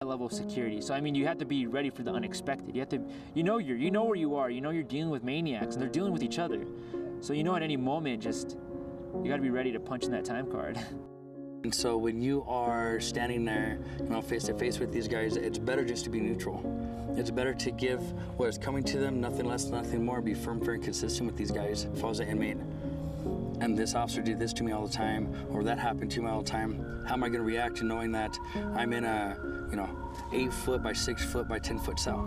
level of security. So I mean, you have to be ready for the unexpected. You have to, you know where you are. You know you're dealing with maniacs, and they're dealing with each other. So you know at any moment, just you got to be ready to punch in that time card. And so when you are standing there, face to face with these guys, it's better just to be neutral. It's better to give what is coming to them, nothing less, nothing more. Be firm, fair, and consistent with these guys. If I was an inmate, and this officer did this to me all the time, or that happened to me all the time, how am I going to react to knowing that I'm in a, 8 foot by 6 foot by 10 foot cell?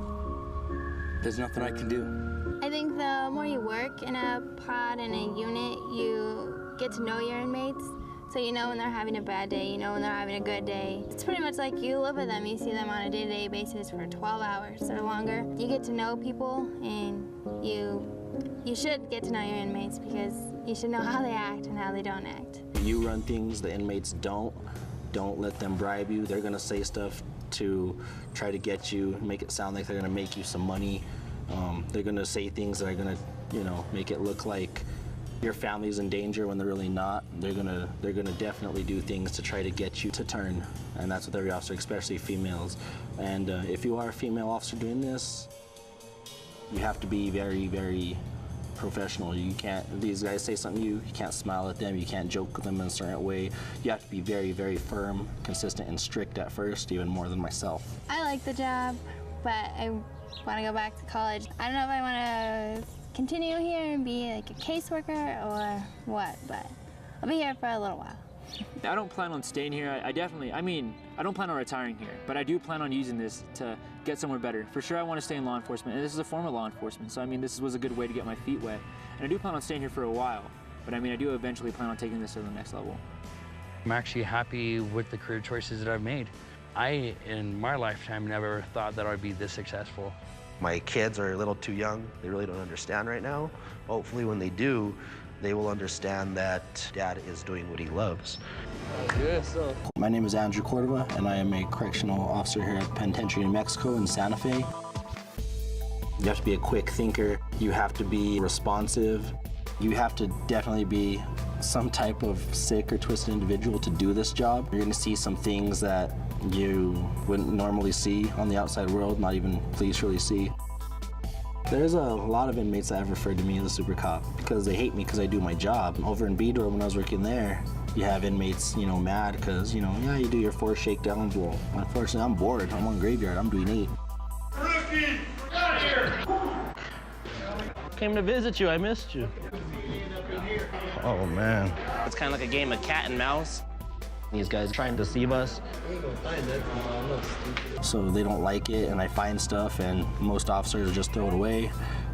There's nothing I can do. I think the more you work in a pod, in a unit, you get to know your inmates. So you know when they're having a bad day, you know when they're having a good day. It's pretty much like you live with them. You see them on a day-to-day basis for 12 hours or longer. You get to know people, and you should get to know your inmates because you should know how they act and how they don't act. You run things the inmates don't. Don't let them bribe you. They're gonna say stuff to try to get you, make it sound like they're gonna make you some money. They're gonna say things that are gonna, make it look like your family's in danger when they're really not. They're gonna definitely do things to try to get you to turn, and that's with every officer, especially females. And if you are a female officer doing this, you have to be very, very professional. You can't, these guys say something to you, you can't smile at them, you can't joke with them in a certain way. You have to be very, very firm, consistent, and strict at first, even more than myself. I like the job, but I want to go back to college. I don't know if I want to continue here and be like a caseworker or what, but I'll be here for a little while. I don't plan on staying here. I don't plan on retiring here, but I do plan on using this to get somewhere better. For sure, I want to stay in law enforcement, and this is a form of law enforcement, so this was a good way to get my feet wet. And I do plan on staying here for a while, but I do eventually plan on taking this to the next level. I'm actually happy with the career choices that I've made. I, in my lifetime, never thought that I'd be this successful. My kids are a little too young. They really don't understand right now. Hopefully when they do, they will understand that Dad is doing what he loves. My name is Andrew Cordova, and I am a correctional officer here at Penitentiary in Mexico in Santa Fe. You have to be a quick thinker. You have to be responsive. You have to definitely be some type of sick or twisted individual to do this job. You're going to see some things that you wouldn't normally see on the outside world, not even police really see. There's a lot of inmates that have referred to me as a super cop because they hate me because I do my job. Over in B-Door when I was working there, you have inmates, mad because, yeah, you do your 4 shakedowns. Well, unfortunately, I'm bored. I'm on graveyard. I'm doing 8. Rookie, get out of here! Came to visit you. I missed you. Oh, man. It's kind of like a game of cat and mouse. These guys trying to deceive us. So they don't like it, and I find stuff, and most officers just throw it away,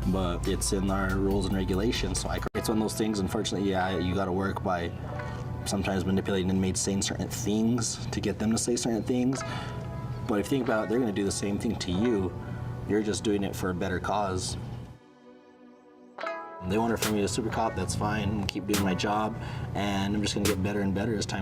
but it's in our rules and regulations. So it's one of those things, unfortunately, yeah, you got to work by sometimes manipulating inmates saying certain things to get them to say certain things. But if you think about it, they're going to do the same thing to you. You're just doing it for a better cause. They want to refer me to super cop, that's fine. I'll keep doing my job, and I'm just going to get better and better as time